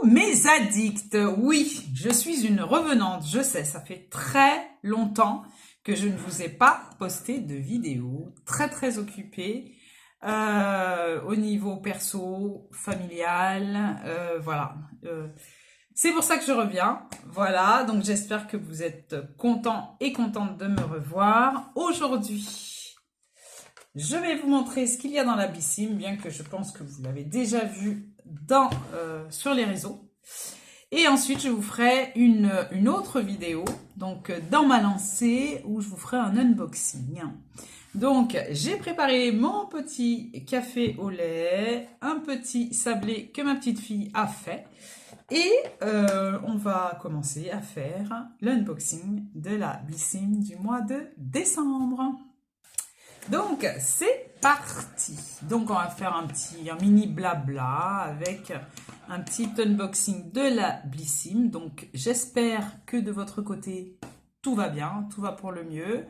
mes addicts, oui, je suis une revenante, je sais, ça fait très longtemps que je ne vous ai pas posté de vidéo, très occupée au niveau perso, familial, voilà. C'est pour ça que je reviens, voilà, donc j'espère que vous êtes contents et contentes de me revoir. Aujourd'hui, je vais vous montrer ce qu'il y a dans la Blissim, bien que je pense que vous l'avez déjà vu sur les réseaux. Et ensuite, je vous ferai une autre vidéo, donc dans ma lancée, où je vous ferai un unboxing. Donc, j'ai préparé mon petit café au lait, un petit sablé que ma petite fille a fait. Et on va commencer à faire l'unboxing de la Blissim du mois de décembre. Donc, c'est parti. Donc, on va faire un mini blabla avec un petit unboxing de la Blissim. Donc, j'espère que de votre côté, tout va bien, tout va pour le mieux.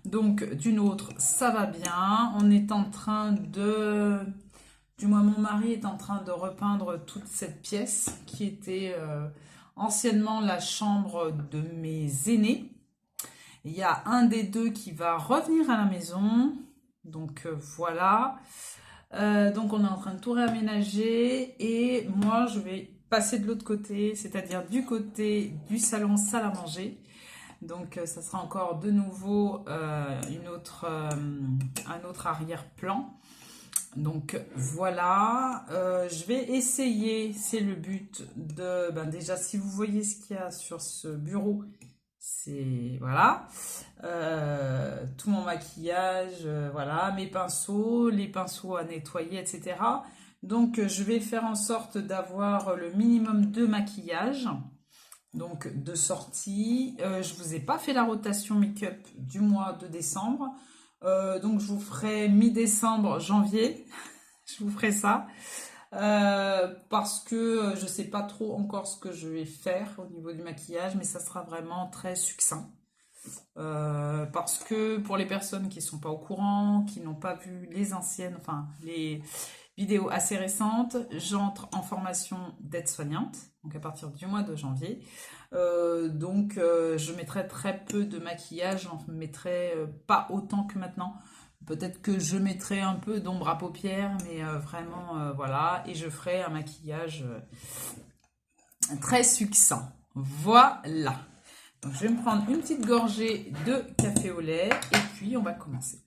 Donc, d'une autre, ça va bien. On est en train de... Du moins, mon mari est en train de repeindre toute cette pièce qui était anciennement la chambre de mes aînés. Il y a un des deux qui va revenir à la maison. Donc voilà. Donc on est en train de tout réaménager. Et moi, je vais passer de l'autre côté, c'est-à-dire du côté du salon salle à manger. Donc ça sera encore de nouveau un autre arrière-plan. Donc voilà, je vais essayer, c'est le but de, déjà si vous voyez ce qu'il y a sur ce bureau, c'est, voilà, tout mon maquillage, voilà, mes pinceaux, les pinceaux à nettoyer, etc. Donc je vais faire en sorte d'avoir le minimum de maquillage, donc de sortie. Je vous ai pas fait la rotation make-up du mois de décembre. Donc je vous ferai mi-décembre, janvier, je vous ferai ça, parce que je sais pas trop encore ce que je vais faire au niveau du maquillage, mais ça sera vraiment très succinct, parce que pour les personnes qui sont pas au courant, qui n'ont pas vu les anciennes, enfin les vidéos assez récentes, j'entre en formation d'aide-soignante, donc à partir du mois de janvier. Donc je mettrai très peu de maquillage, j'en mettrai pas autant que maintenant. Peut-être que je mettrai un peu d'ombre à paupières, mais vraiment voilà. Et je ferai un maquillage très succinct. Voilà. Donc je vais me prendre une petite gorgée de café au lait et puis on va commencer.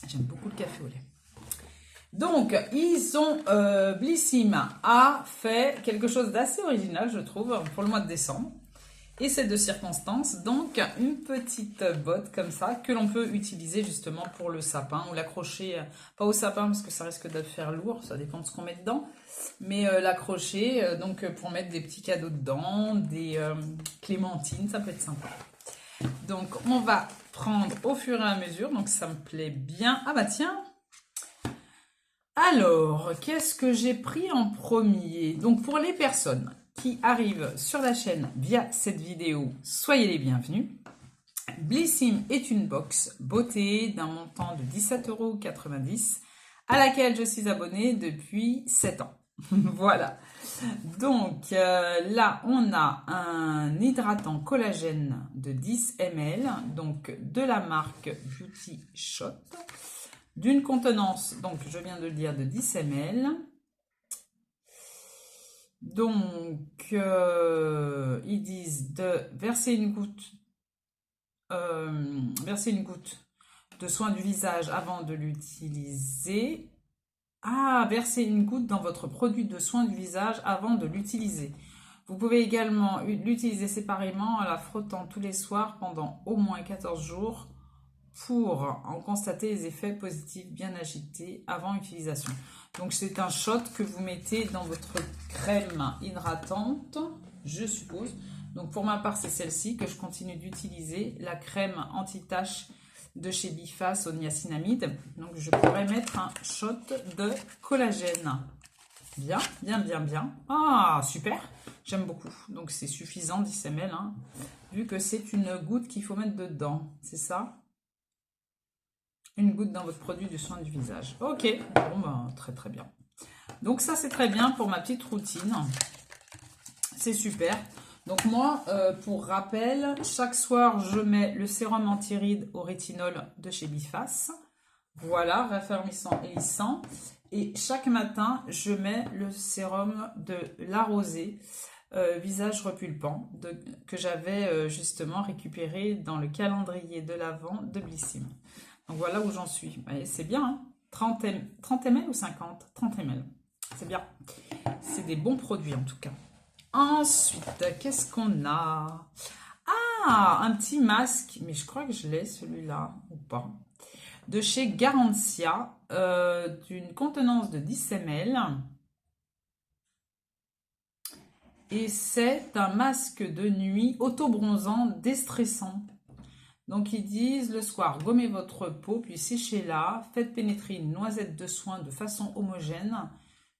J'aime beaucoup le café au lait. Donc, Blissim a fait quelque chose d'assez original, je trouve, pour le mois de décembre. Et c'est de circonstance, donc une petite botte comme ça, que l'on peut utiliser justement pour le sapin, ou l'accrocher, pas au sapin parce que ça risque de faire lourd, ça dépend de ce qu'on met dedans, mais l'accrocher, donc pour mettre des petits cadeaux dedans, des clémentines, ça peut être sympa. Donc, on va prendre au fur et à mesure, donc ça me plaît bien. Ah bah tiens! Alors, qu'est-ce que j'ai pris en premier? Donc, pour les personnes qui arrivent sur la chaîne via cette vidéo, soyez les bienvenus. Blissim est une box beauté d'un montant de 17,90 € à laquelle je suis abonnée depuis 7 ans. Voilà. Donc, là, on a un hydratant collagène de 10 ml, donc de la marque Beauty Shot. D'une contenance, donc je viens de le dire, de 10 ml. Donc, ils disent de verser une goutte de soin du visage avant de l'utiliser. Ah, verser une goutte dans votre produit de soin du visage avant de l'utiliser. Vous pouvez également l'utiliser séparément en la frottant tous les soirs pendant au moins 14 jours. Pour en constater les effets positifs bien agités avant utilisation. Donc c'est un shot que vous mettez dans votre crème hydratante, je suppose. Donc pour ma part c'est celle-ci que je continue d'utiliser, la crème anti-tache de chez Biface au niacinamide. Donc je pourrais mettre un shot de collagène. Bien. Ah super, j'aime beaucoup. Donc c'est suffisant 10 ml, hein, vu que c'est une goutte qu'il faut mettre dedans, c'est ça? Une goutte dans votre produit de soin du visage. Ok, bon, très bien. Donc ça, c'est très bien pour ma petite routine. C'est super. Donc moi, pour rappel, chaque soir, je mets le sérum anti-rides au rétinol de chez Biface. Voilà, raffermissant et lissant. Et chaque matin, je mets le sérum de La Rosée, visage repulpant, que j'avais justement récupéré dans le calendrier de l'Avent de Blissim. Donc voilà où j'en suis. C'est bien, hein, 30 ml ou 50? 30 ml. C'est bien. C'est des bons produits en tout cas. Ensuite, qu'est-ce qu'on a? Ah, un petit masque, mais je crois que je l'ai celui-là, ou pas. De chez Garantia, d'une contenance de 10 ml. Et c'est un masque de nuit auto-bronzant déstressant. Donc ils disent le soir, gommez votre peau, puis séchez-la, faites pénétrer une noisette de soin de façon homogène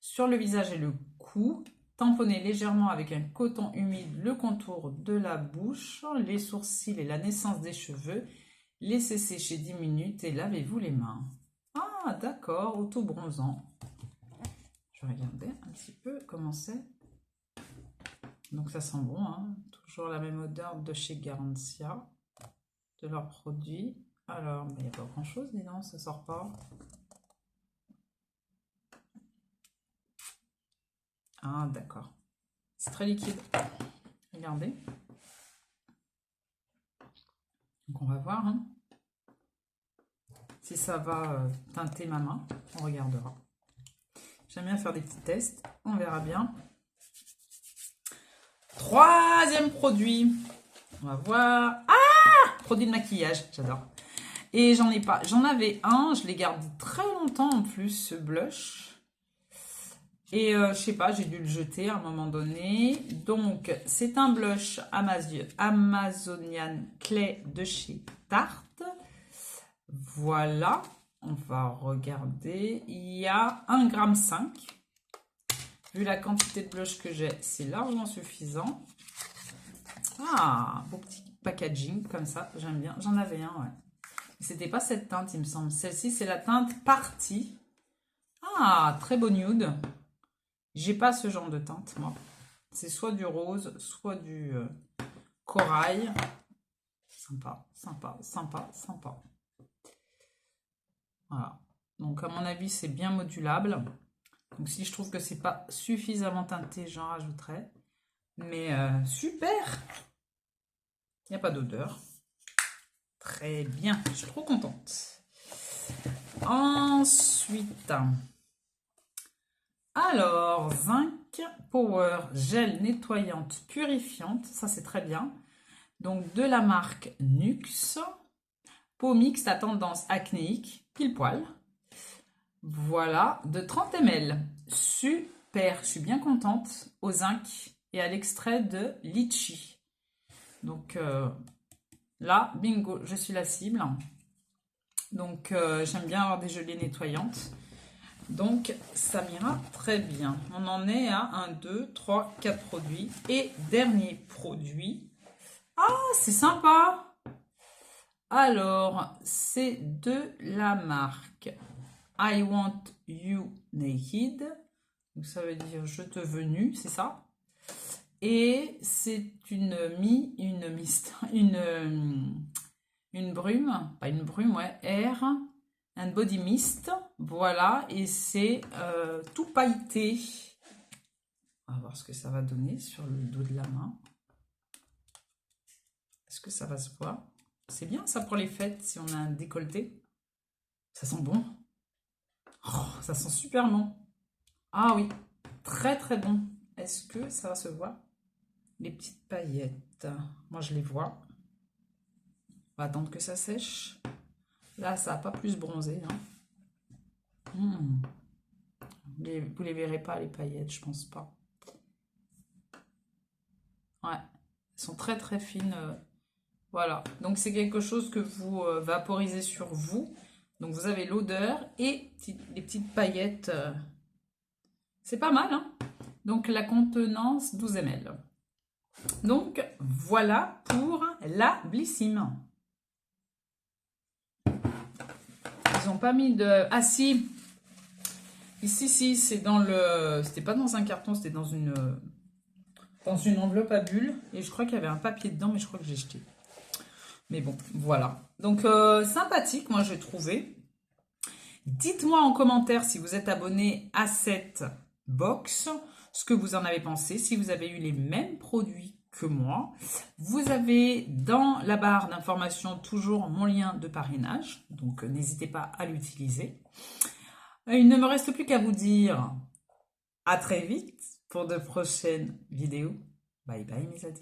sur le visage et le cou. Tamponnez légèrement avec un coton humide le contour de la bouche, les sourcils et la naissance des cheveux. Laissez sécher 10 minutes et lavez-vous les mains. Ah, d'accord, auto-bronzant. Je vais regarder un petit peu comment c'est. Donc ça sent bon, hein. Toujours la même odeur de chez Garantia, de leurs produits. Alors, il n'y a pas grand-chose, dis donc, ça sort pas. Ah, d'accord. C'est très liquide. Regardez. Donc on va voir hein, si ça va teinter ma main. On regardera. J'aime bien faire des petits tests. On verra bien. Troisième produit. On va voir. Ah! Produit de maquillage. J'adore. Et j'en ai pas. J'en avais un. Je l'ai gardé très longtemps en plus, ce blush. Et je sais pas, j'ai dû le jeter à un moment donné. Donc, c'est un blush Amazonian Clay de chez Tarte. Voilà. On va regarder. Il y a 1,5 g. Vu la quantité de blush que j'ai, c'est largement suffisant. Ah, beau petit packaging comme ça. J'aime bien. J'en avais un, ouais. C'était pas cette teinte, il me semble. Celle-ci, c'est la teinte Party. Ah, très beau nude. J'ai pas ce genre de teinte, moi. C'est soit du rose, soit du corail. Sympa, sympa, sympa, sympa. Voilà. Donc, à mon avis, c'est bien modulable. Donc, si je trouve que c'est pas suffisamment teinté, j'en rajouterai. Mais super! Il n'y a pas d'odeur. Très bien, je suis trop contente. Ensuite... Alors, Zinc Power Gel nettoyante purifiante, ça c'est très bien. Donc de la marque Nuxe. Peau mixte à tendance acnéique, pile poil. Voilà, de 30 ml. Super, je suis bien contente. Au zinc et à l'extrait de litchi. Donc là, bingo, je suis la cible. Donc j'aime bien avoir des gelées nettoyantes. Donc, ça m'ira très bien. On en est à 1, 2, 3, 4 produits. Et dernier produit. Ah, c'est sympa! Alors, c'est de la marque I Want You Naked. Donc, ça veut dire je te veux nu, c'est ça? Et c'est une brume, pas une brume, ouais, air. Un body mist, voilà, et c'est tout pailleté. On va voir ce que ça va donner sur le dos de la main. Est-ce que ça va se voir? C'est bien ça pour les fêtes, si on a un décolleté. Ça sent bon. Oh, ça sent super bon. Ah oui, très très bon. Est-ce que ça va se voir? Les petites paillettes, moi je les vois. On va attendre que ça sèche. Là, ça n'a pas plus bronzé. Hein. Vous les verrez pas, les paillettes, je pense pas. Ouais, elles sont très très fines. Voilà, donc c'est quelque chose que vous vaporisez sur vous. Donc vous avez l'odeur et les petites paillettes. C'est pas mal, hein? Donc la contenance 12 ml. Donc voilà pour la Blissim. Ils n'ont pas mis de... Ah si, Ici, si, c'est dans le... C'était pas dans un carton, c'était dans une enveloppe à bulles. Et je crois qu'il y avait un papier dedans, mais je crois que j'ai jeté. Mais bon, voilà. Donc, sympathique, moi, j'ai trouvé. Dites-moi en commentaire si vous êtes abonné à cette box, ce que vous en avez pensé, si vous avez eu les mêmes produits que moi. Vous avez dans la barre d'information toujours mon lien de parrainage, donc n'hésitez pas à l'utiliser. Il ne me reste plus qu'à vous dire à très vite pour de prochaines vidéos. Bye bye mes amis.